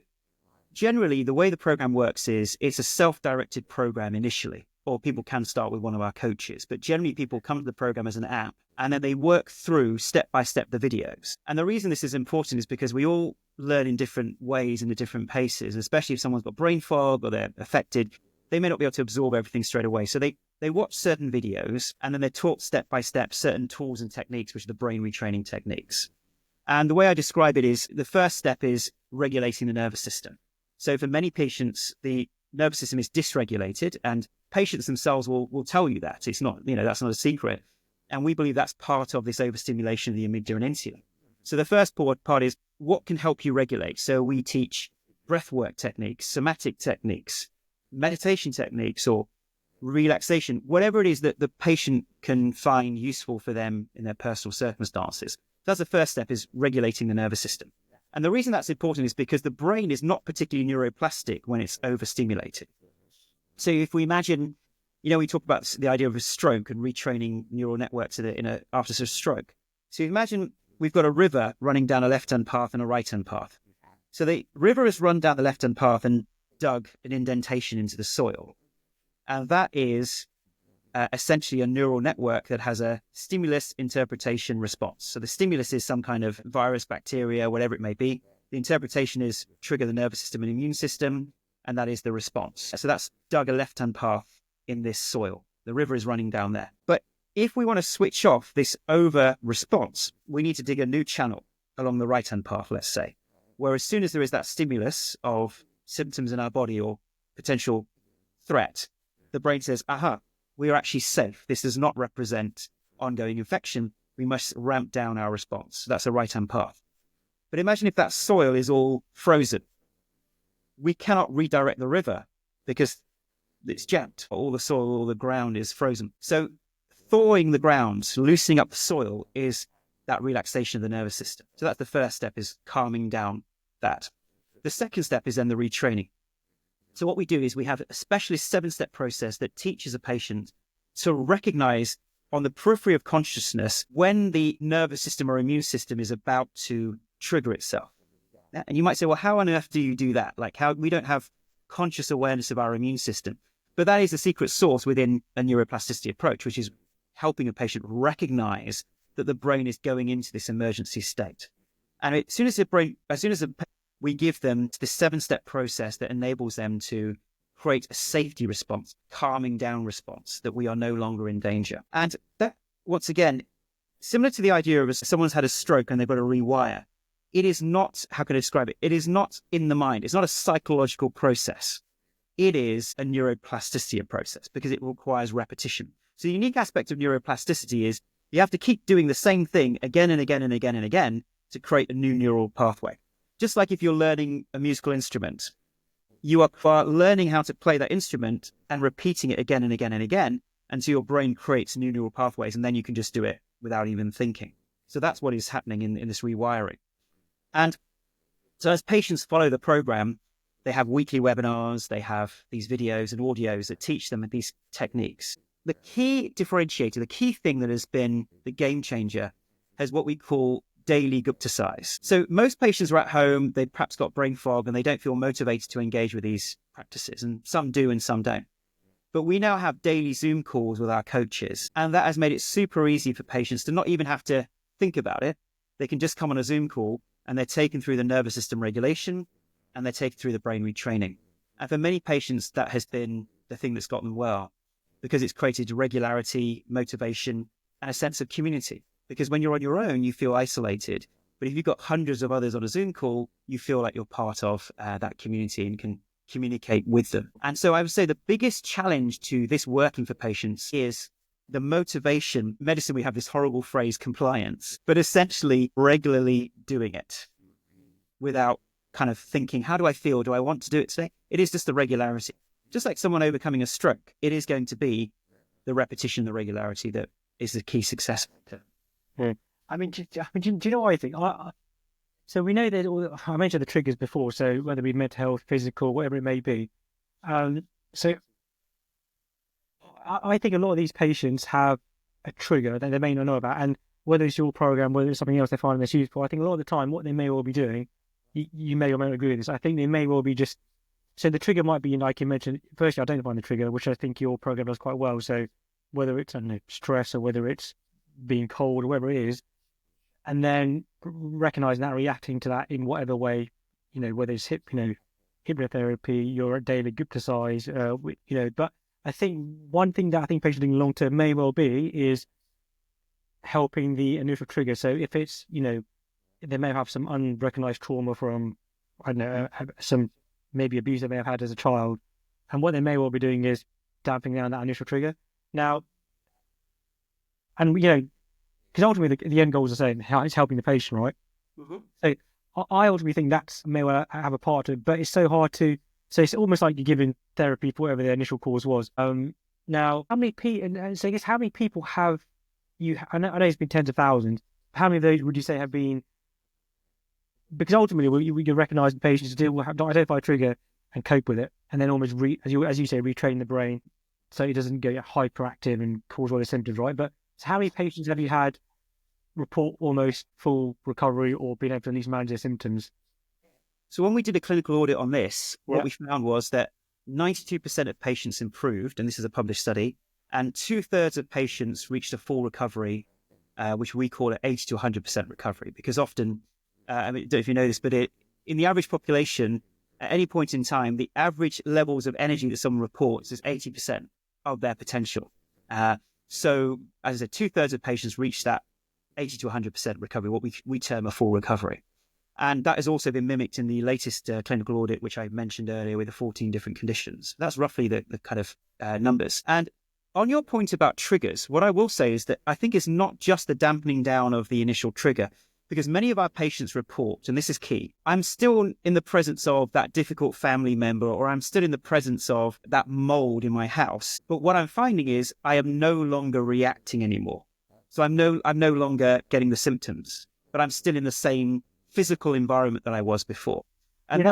generally, the way the program works is it's a self-directed program initially, or people can start with one of our coaches. But generally, people come to the program as an app, and then they work through step-by-step the videos. And the reason this is important is because we all learn in different ways and at different paces, especially if someone's got brain fog or they're affected. They may not be able to absorb everything straight away. So they watch certain videos, and then they're taught step-by-step certain tools and techniques, which are the brain retraining techniques. And the way I describe it is the first step is regulating the nervous system. So for many patients, the nervous system is dysregulated, and patients themselves will tell you that. It's not, that's not a secret. And we believe that's part of this overstimulation of the amygdala and insula. So the first part is what can help you regulate. So we teach breathwork techniques, somatic techniques, meditation techniques, or relaxation, whatever it is that the patient can find useful for them in their personal circumstances. That's the first step, is regulating the nervous system. And the reason that's important is because the brain is not particularly neuroplastic when it's overstimulated. So if we imagine, we talk about the idea of a stroke and retraining neural networks after a stroke. So imagine we've got a river running down a left-hand path and a right-hand path. So the river has run down the left-hand path and dug an indentation into the soil. And that is essentially a neural network that has a stimulus interpretation response. So the stimulus is some kind of virus, bacteria, whatever it may be. The interpretation is trigger the nervous system and immune system, and that is the response. So that's dug a left-hand path in this soil. The river is running down there. But if we want to switch off this over response, we need to dig a new channel along the right-hand path, let's say, where as soon as there is that stimulus of symptoms in our body or potential threat, the brain says, aha, we are actually safe. This does not represent ongoing infection. We must ramp down our response. So that's a right-hand path. But imagine if that soil is all frozen. We cannot redirect the river because it's jammed. All the soil, all the ground is frozen. So thawing the ground, loosening up the soil, is that relaxation of the nervous system. So that's the first step, is calming down that. The second step is then the retraining. So what we do is we have a specialist 7-step process that teaches a patient to recognize on the periphery of consciousness when the nervous system or immune system is about to trigger itself. And you might say, well, how on earth do you do that? Like, how we don't have conscious awareness of our immune system. But that is the secret sauce within a neuroplasticity approach, which is helping a patient recognize that the brain is going into this emergency state. And as soon as we give them this 7-step process that enables them to create a safety response, calming down response, that we are no longer in danger. And that, once again, similar to the idea of someone's had a stroke and they've got to rewire. It is not, how can I describe it? It is not in the mind. It's not a psychological process. It is a neuroplasticity process because it requires repetition. So the unique aspect of neuroplasticity is you have to keep doing the same thing again and again and again and again to create a new neural pathway. Just like if you're learning a musical instrument, you are learning how to play that instrument and repeating it again and again and again until your brain creates new neural pathways, and then you can just do it without even thinking. So that's what is happening in this rewiring. And so as patients follow the program, they have weekly webinars, they have these videos and audios that teach them these techniques. The key differentiator, the key thing that has been the game changer, is what we call daily Gupta size. So most patients are at home, they've perhaps got brain fog and they don't feel motivated to engage with these practices. And some do and some don't. But we now have daily Zoom calls with our coaches. And that has made it super easy for patients to not even have to think about it. They can just come on a Zoom call and they're taken through the nervous system regulation and they're taken through the brain retraining. And for many patients, that has been the thing that's got them well, because it's created regularity, motivation, and a sense of community. Because when you're on your own, you feel isolated. But if you've got hundreds of others on a Zoom call, you feel like you're part of that community and can communicate with them. And so I would say the biggest challenge to this working for patients is the motivation. Medicine, we have this horrible phrase, compliance, but essentially regularly doing it without kind of thinking, how do I feel? Do I want to do it today? It is just the regularity. Just like someone overcoming a stroke, it is going to be the repetition, the regularity that is the key success factor. Yeah. I mean, do you know what I think? So we know that I mentioned the triggers before, so whether it be mental health, physical, whatever it may be. So I think a lot of these patients have a trigger that they may not know about, and whether it's your program, whether it's something else they find this useful, I think a lot of the time what they may well be doing, you may or may not agree with this, I think they may well be just, so the trigger might be, like you mentioned, firstly identifying the trigger, which I think your program does quite well. So whether it's, I don't know, stress or whether it's being cold or whatever it is, and then recognizing that, reacting to that in whatever way, whether it's hypnotherapy, your daily Gupta size, but I think one thing that I think patients doing long term may well be is helping the initial trigger. So if it's, they may have some unrecognized trauma from, I don't know, some maybe abuse they may have had as a child. And what they may well be doing is damping down that initial trigger. Now, and, because ultimately the end goal is the same, it's helping the patient, right? Mm-hmm. So I ultimately think that's may well have a part of it, but it's so hard to, so it's almost like you're giving therapy for whatever the initial cause was. Now, how many people, and so I guess how many people have you, I know it's been tens of thousands, how many of those would you say have been, because ultimately we can recognise the patients to identify a trigger and cope with it, and then almost, as you say, retrain the brain so it doesn't get hyperactive and cause all the symptoms, right? But so how many patients have you had report almost full recovery or being able to at least manage their symptoms? So when we did a clinical audit on this, what we found was that 92% of patients improved, and this is a published study, and 2/3 of patients reached a full recovery, which we call an 80 to 100% recovery, because often, I mean, I don't know if you know this, but in the average population, at any point in time, the average levels of energy that someone reports is 80% of their potential. So, as I said, 2/3 of patients reach that 80 to 100% recovery, what we term a full recovery. And that has also been mimicked in the latest clinical audit, which I mentioned earlier, with the 14 different conditions. That's roughly the kind of numbers. And on your point about triggers, what I will say is that I think it's not just the dampening down of the initial trigger, because many of our patients report, and this is key, I'm still in the presence of that difficult family member, or I'm still in the presence of that mold in my house. But what I'm finding is I am no longer reacting anymore. So I'm no longer getting the symptoms, but I'm still in the same physical environment that I was before. And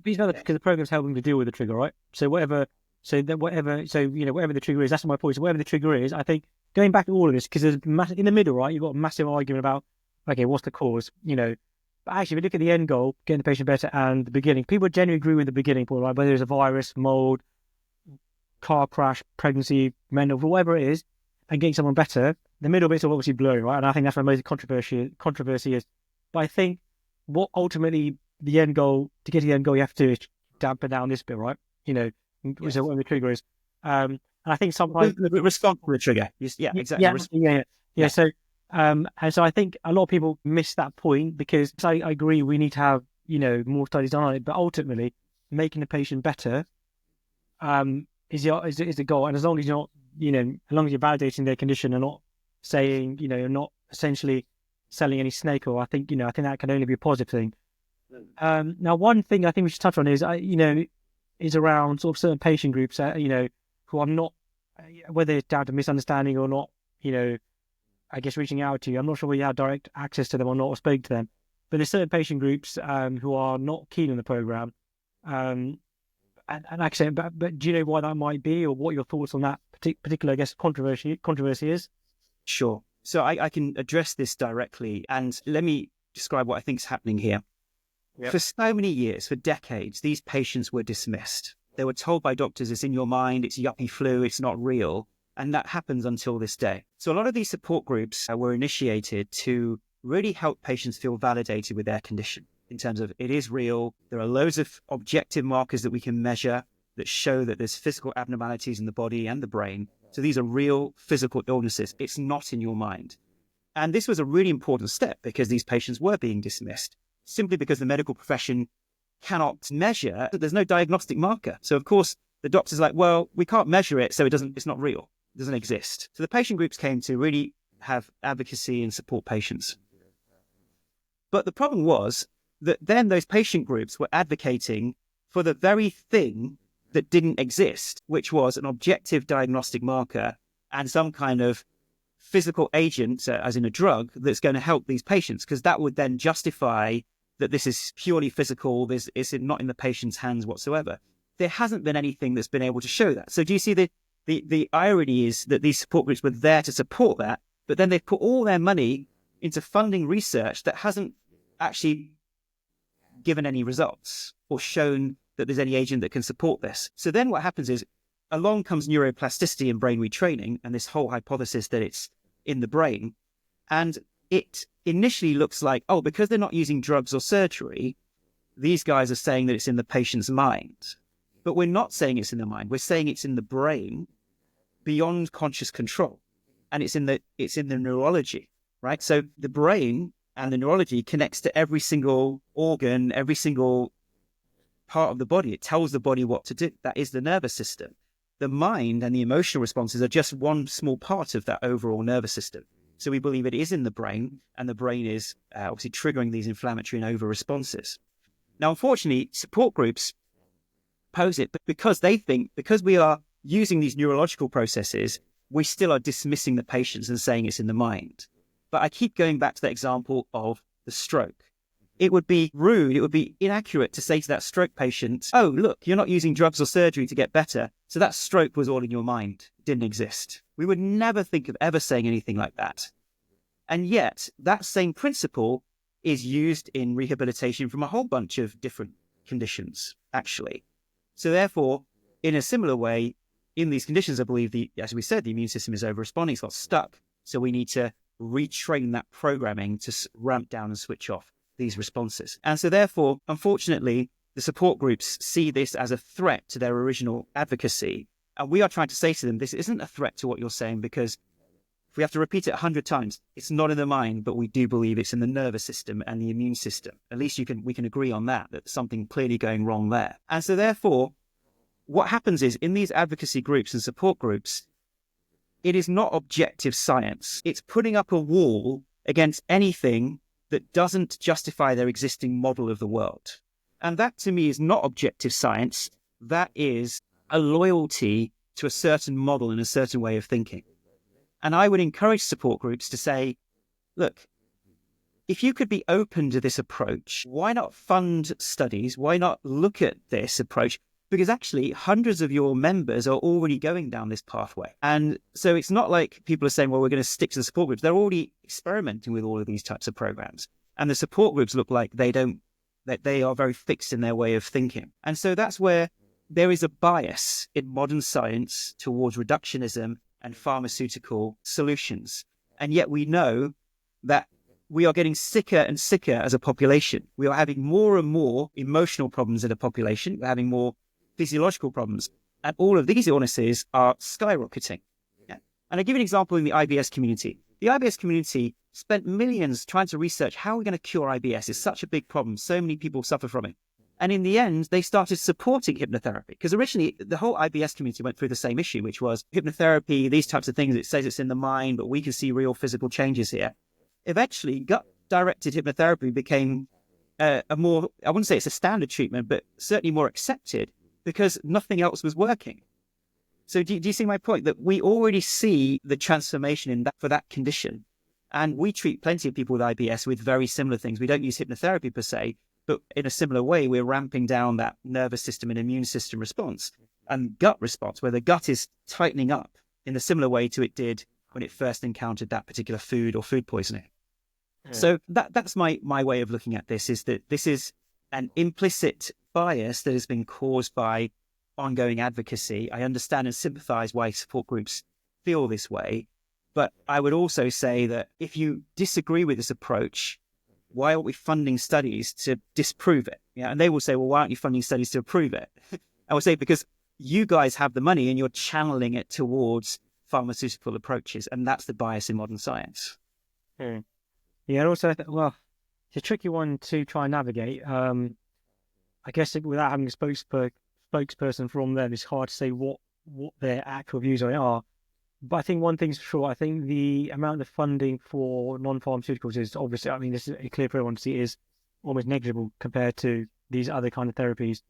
because the program's helping to deal with the trigger, right? So whatever the trigger is, that's my point. So whatever the trigger is, I think going back to all of this, because there's in the middle, right, you've got a massive argument about, okay, what's the cause, But actually, if you look at the end goal, getting the patient better, and the beginning, people generally agree with the beginning point, right? Whether it's a virus, mold, car crash, pregnancy, mental, whatever it is, and getting someone better, the middle bit's obviously blurry, right? And I think that's where most controversy is. But I think what ultimately the end goal, to get to the end goal, you have to do is dampen down this bit, right? Yes. So whatever the trigger is. And I think sometimes respond to the trigger. Yeah, exactly. Yeah. So, and so I think a lot of people miss that point, because I agree we need to have, more studies done on it, but ultimately making the patient better is the goal. And as long as you're not, as long as you're validating their condition and not saying, you're not essentially selling any snake oil, I think that can only be a positive thing. Now, one thing I think we should touch on is, is around sort of certain patient groups, who I'm not, whether it's down to misunderstanding or not, I guess reaching out to you. I'm not sure whether you have direct access to them or not, or spoke to them. But there's certain patient groups who are not keen on the program. And like I said, but do you know why that might be, or what your thoughts on that particular, I guess, controversy is? Sure. So I can address this directly, and let me describe what I think is happening here. Yep. For so many years, for decades, these patients were dismissed. They were told by doctors, it's in your mind, it's yuppie flu, it's not real. And that happens until this day. So a lot of these support groups were initiated to really help patients feel validated with their condition, in terms of it is real. There are loads of objective markers that we can measure that show that there's physical abnormalities in the body and the brain. So these are real physical illnesses. It's not in your mind. And this was a really important step, because these patients were being dismissed simply because the medical profession cannot measure, there's no diagnostic marker. So of course, the doctor's like, well, we can't measure it, so it's not real. It doesn't exist. So the patient groups came to really have advocacy and support patients. But the problem was that then those patient groups were advocating for the very thing that didn't exist, which was an objective diagnostic marker and some kind of physical agent, as in a drug, that's going to help these patients, because that would then justify that this is purely physical, it's not in the patient's hands whatsoever. There hasn't been anything that's been able to show that. So do you see the irony is that these support groups were there to support that, but then they've put all their money into funding research that hasn't actually given any results or shown that there's any agent that can support this. So then what happens is along comes neuroplasticity and brain retraining and this whole hypothesis that it's in the brain. And it initially looks like, oh, because they're not using drugs or surgery, these guys are saying that it's in the patient's mind. But we're not saying it's in the mind. We're saying it's in the brain beyond conscious control. And it's in the neurology, right? So the brain and the neurology connects to every single organ, every single part of the body. It tells the body what to do. That is the nervous system. The mind and the emotional responses are just one small part of that overall nervous system. So we believe it is in the brain, and the brain is obviously triggering these inflammatory and over responses. Now, unfortunately, support groups pose it, but because they think, because we are using these neurological processes, we still are dismissing the patients and saying it's in the mind. But I keep going back to that example of the stroke. It would be rude, it would be inaccurate to say to that stroke patient, oh, look, you're not using drugs or surgery to get better, so that stroke was all in your mind, it didn't exist. We would never think of ever saying anything like that. And yet, that same principle is used in rehabilitation from a whole bunch of different conditions, actually. So therefore, in a similar way, in these conditions, I believe, as we said, the immune system is over-responding, it's got stuck. So we need to retrain that programming to ramp down and switch off these responses. And so therefore, unfortunately, the support groups see this as a threat to their original advocacy. And we are trying to say to them, this isn't a threat to what you're saying, because if we have to repeat it 100 times, it's not in the mind, but we do believe it's in the nervous system and the immune system. At least we can agree on that there's something clearly going wrong there. And so therefore, what happens is in these advocacy groups and support groups, it is not objective science. It's putting up a wall against anything that doesn't justify their existing model of the world. And that to me is not objective science. That is a loyalty to a certain model and a certain way of thinking. And I would encourage support groups to say, look, if you could be open to this approach, why not fund studies? Why not look at this approach? Because actually hundreds of your members are already going down this pathway. And so it's not like people are saying, well, we're going to stick to the support groups. They're already experimenting with all of these types of programs. And the support groups look like they are very fixed in their way of thinking. And so that's where there is a bias in modern science towards reductionism and pharmaceutical solutions. And yet we know that we are getting sicker and sicker as a population. We are having more and more emotional problems in a population. We're having more physiological problems. And all of these illnesses are skyrocketing. Yeah. And I'll give you an example in the IBS community. The IBS community spent millions trying to research how we're going to cure IBS. It's such a big problem. So many people suffer from it. And in the end, they started supporting hypnotherapy, because originally the whole IBS community went through the same issue, which was hypnotherapy, these types of things. It says it's in the mind, but we can see real physical changes here. Eventually, gut-directed hypnotherapy became a more, I wouldn't say it's a standard treatment, but certainly more accepted, because nothing else was working. So do you see my point? That we already see the transformation for that condition. And we treat plenty of people with IBS with very similar things. We don't use hypnotherapy per se, but in a similar way, we're ramping down that nervous system and immune system response and gut response, where the gut is tightening up in a similar way to it did when it first encountered that particular food or food poisoning. Yeah. So that's my way of looking at this, is that this is an implicit bias that has been caused by ongoing advocacy. I understand and sympathize why support groups feel this way, but I would also say that if you disagree with this approach, why aren't we funding studies to disprove it? Yeah, and they will say, well, why aren't you funding studies to approve it? I would say, because you guys have the money and you're channeling it towards pharmaceutical approaches, and that's the bias in modern science. Yeah, and also, well, it's a tricky one to try and navigate. I guess without having a spokesperson from them, it's hard to say what their actual views on it are. But I think one thing's for sure, I think the amount of funding for non-pharmaceuticals is obviously, I mean, this is clear for everyone to see, is almost negligible compared to these other kind of therapies,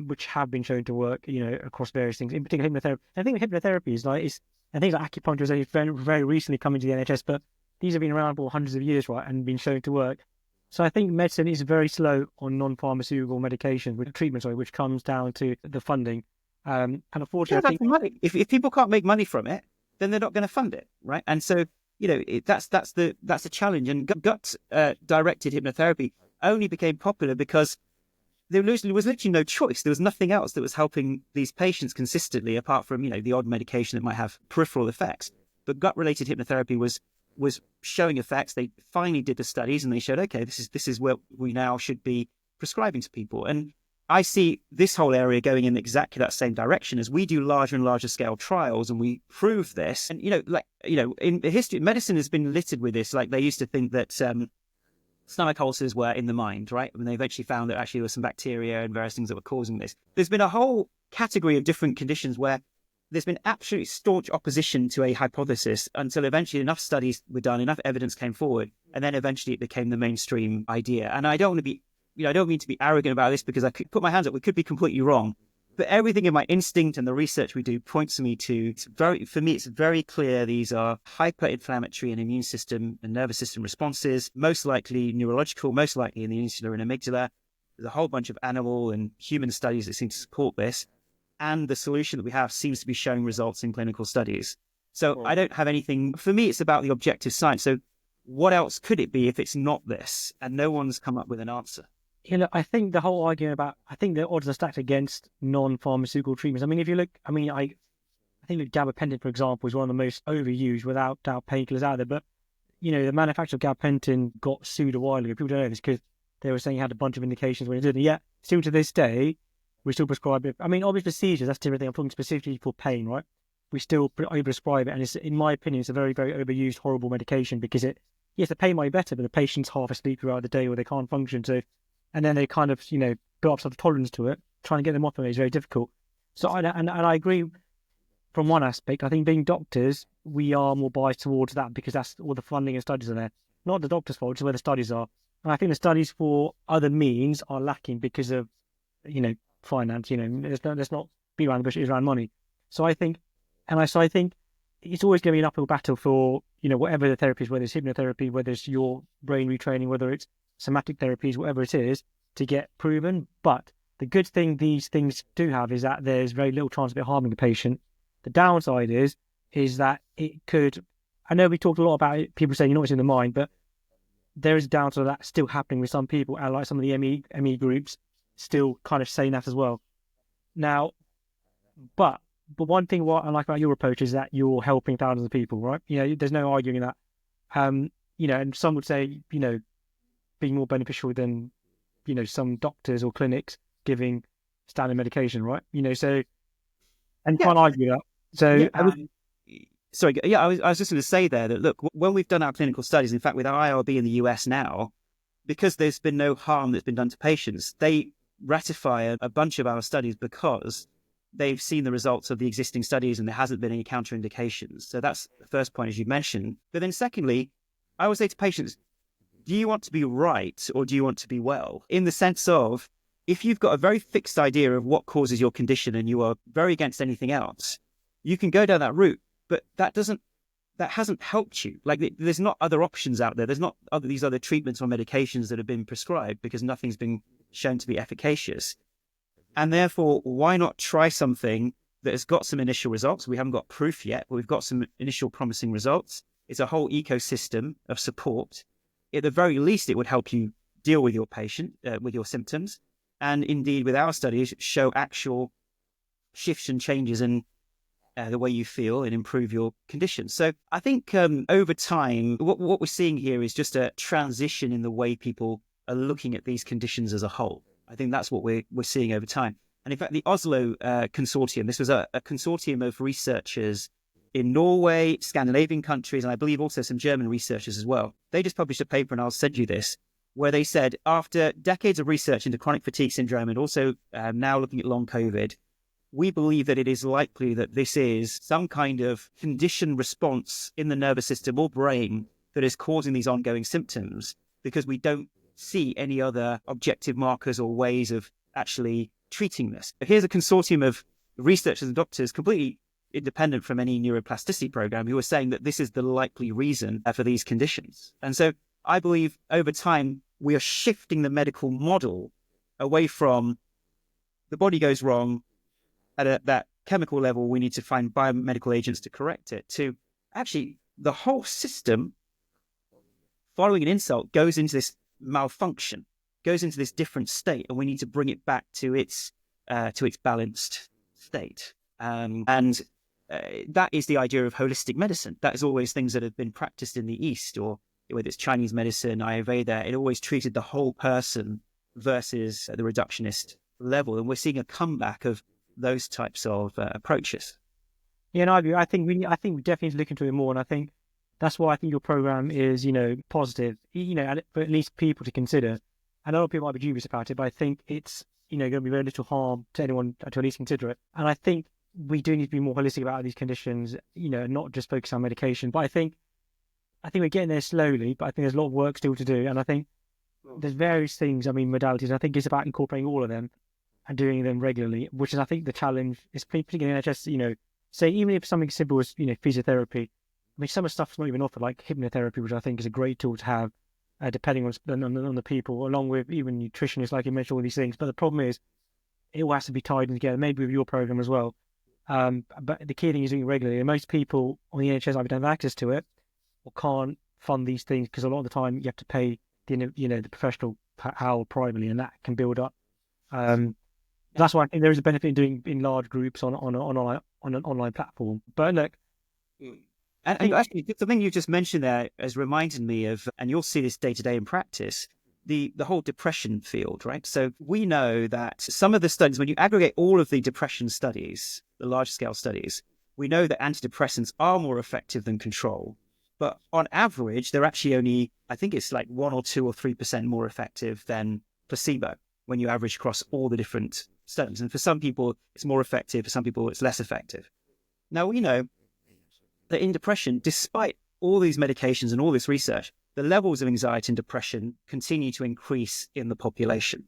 which have been shown to work, across various things, in particular hypnotherapy. I think hypnotherapy is and things like acupuncture has only very, very recently come into the NHS, but these have been around for hundreds of years, right, and been shown to work. So I think medicine is very slow on non-pharmaceutical medication, which comes down to the funding. And unfortunately, I think money. If people can't make money from it, then they're not going to fund it, right? And so that's the challenge. And gut directed hypnotherapy only became popular because there was literally no choice. There was nothing else that was helping these patients consistently, apart from the odd medication that might have peripheral effects. But gut related hypnotherapy was showing effects. They finally did the studies and they showed, okay, this is what we now should be prescribing to people. And I see this whole area going in exactly that same direction as we do larger and larger scale trials and we prove this. And, in the history, medicine has been littered with this. Like they used to think that stomach ulcers were in the mind, right? And they eventually found that actually there was some bacteria and various things that were causing this. There's been a whole category of different conditions where there's been absolutely staunch opposition to a hypothesis until eventually enough studies were done, enough evidence came forward, and then eventually it became the mainstream idea. And I don't want to be I don't mean to be arrogant about this because I could put my hands up. We could be completely wrong. But everything in my instinct and the research we do points me to, for me, it's very clear these are hyper-inflammatory and immune system and nervous system responses, most likely neurological, most likely in the insula and amygdala. There's a whole bunch of animal and human studies that seem to support this. And the solution that we have seems to be showing results in clinical studies. So I don't have anything, for me, it's about the objective science. So what else could it be if it's not this? And no one's come up with an answer. I think the whole argument I think the odds are stacked against non-pharmaceutical treatments. I mean, if you look, I think gabapentin, for example, is one of the most overused, without doubt, painkillers out there. But, the manufacturer of gabapentin got sued a while ago. People don't know this because they were saying it had a bunch of indications when it didn't. Yet, still to this day, we still prescribe it. I mean, obviously, for seizures, that's a different thing. I'm talking specifically for pain, right? We still overprescribe it. And it's, in my opinion, it's a very, very overused, horrible medication because yes, the pain might be better, but the patient's half asleep throughout the day or they can't function. So, and then they kind of, build up some tolerance to it. Trying to get them off of it is very difficult. So, and I agree from one aspect. I think being doctors, we are more biased towards that because that's all the funding and studies are there. Not the doctor's fault, it's where the studies are. And I think the studies for other means are lacking because of, finance. Let's not be around the bush, it's around money. So I think it's always going to be an uphill battle for, whatever the therapy is, whether it's hypnotherapy, whether it's your brain retraining, whether it's somatic therapies, whatever it is, to get proven. But the good thing these things do have is that there's very little chance of it harming the patient. The downside is that it could, I know we talked a lot about it, people saying, it's in the mind, but there is a downside of that still happening with some people, and like some of the ME groups still kind of saying that as well. Now, but one thing what I like about your approach is that you're helping thousands of people, right? There's no arguing that. And some would say, being more beneficial than, some doctors or clinics giving standard medication, right? So, and can't argue that. So, I was just going to say there that, look, when we've done our clinical studies, in fact, with our IRB in the US now, because there's been no harm that's been done to patients, they ratify a bunch of our studies because they've seen the results of the existing studies and there hasn't been any counterindications. So that's the first point, as you mentioned. But then secondly, I would say to patients, do you want to be right or do you want to be well? In the sense of, if you've got a very fixed idea of what causes your condition and you are very against anything else, you can go down that route, but that hasn't helped you. Like, there's not other options out there. There's not these other treatments or medications that have been prescribed because nothing's been shown to be efficacious. And therefore, why not try something that has got some initial results? We haven't got proof yet, but we've got some initial promising results. It's a whole ecosystem of support. At the very least, it would help you deal with your patient, with your symptoms. And indeed, with our studies, show actual shifts and changes in the way you feel and improve your condition. So I think over time, what we're seeing here is just a transition in the way people are looking at these conditions as a whole. I think that's what we're seeing over time. And in fact, the Oslo consortium, this was a consortium of researchers in Norway, Scandinavian countries, and I believe also some German researchers as well. They just published a paper, and I'll send you this, where they said after decades of research into chronic fatigue syndrome and also now looking at long COVID, we believe that it is likely that this is some kind of condition response in the nervous system or brain that is causing these ongoing symptoms, because we don't see any other objective markers or ways of actually treating this. Here's a consortium of researchers and doctors completely independent from any neuroplasticity program who are saying that this is the likely reason for these conditions. And so I believe over time, we are shifting the medical model away from the body goes wrong at that chemical level, we need to find biomedical agents to correct it, to actually the whole system following an insult goes into this malfunction, goes into this different state, and we need to bring it back to its balanced state. That is the idea of holistic medicine. That is always things that have been practiced in the East, or whether it's Chinese medicine, Ayurveda. It always treated the whole person versus the reductionist level. And we're seeing a comeback of those types of approaches. Yeah, no, I agree. I think we definitely need to look into it more, and I think that's why I think your program is, positive, for at least people to consider. And a lot of people might be dubious about it, but I think it's, going to be very little harm to anyone to at least consider it. And I think we do need to be more holistic about these conditions, not just focus on medication. But I think we're getting there slowly, but I think there's a lot of work still to do. And I think there's various things, modalities. I think it's about incorporating all of them and doing them regularly, which is, I think, the challenge, is particularly in NHS, say, even if something simple as, physiotherapy, some of the stuff's not even offered, like hypnotherapy, which I think is a great tool to have, depending on the people, along with even nutritionists, like you mentioned, all these things. But the problem is, it all has to be tied in together, maybe with your program as well. But the key thing is doing it regularly. And most people on the NHS either don't have access to it or can't fund these things, because a lot of the time you have to pay the professional hour privately, and that can build up. That's why I think there is a benefit in doing in large groups on an online platform. But look, and actually, something you just mentioned there has reminded me of, and you'll see this day to day in practice, the whole depression field, right? So we know that some of the studies, when you aggregate all of the depression studies, the large scale studies, we know that antidepressants are more effective than control. But on average, they're actually only, I think it's like 1 or 2 or 3% more effective than placebo when you average across all the different studies. And for some people, it's more effective. For some people, it's less effective. Now, we know that in depression, despite all these medications and all this research, the levels of anxiety and depression continue to increase in the population.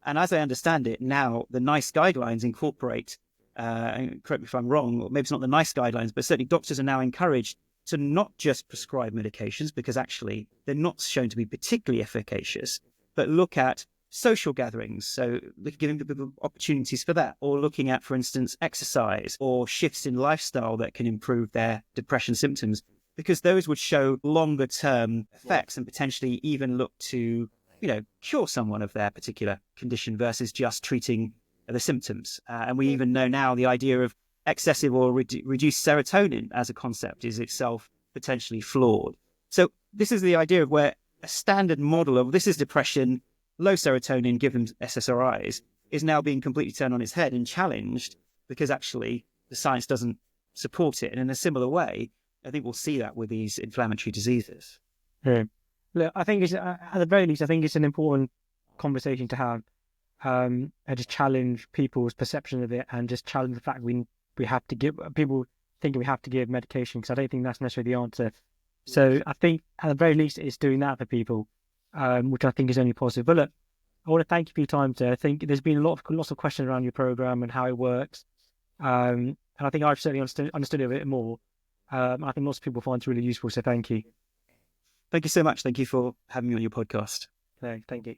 And as I understand it now, the NICE guidelines incorporate, and correct me if I'm wrong, or maybe it's not the NICE guidelines, but certainly doctors are now encouraged to not just prescribe medications, because actually they're not shown to be particularly efficacious, but look at social gatherings, so giving people opportunities for that, or looking at, for instance, exercise or shifts in lifestyle that can improve their depression symptoms, because those would show longer term effects and potentially even look to, cure someone of their particular condition versus just treating the symptoms. And we even know now the idea of excessive or reduced serotonin as a concept is itself potentially flawed. So this is the idea of where a standard model of this is depression, low serotonin given SSRIs, is now being completely turned on its head and challenged, because actually the science doesn't support it. And in a similar way, I think we'll see that with these inflammatory diseases. Yeah. Look, I think it's, at the very least, I think it's an important conversation to have, and just challenge people's perception of it, and just challenge the fact we have to give people thinking we have to give medication, because I don't think that's necessarily the answer. So I think at the very least it's doing that for people, which I think is only positive. But look, I want to thank you for your time today. I think there's been lots of questions around your program and how it works, and I think I've certainly understood it a bit more. I think lots of people find it really useful. So thank you. Thank you so much. Thank you for having me on your podcast. No, thank you.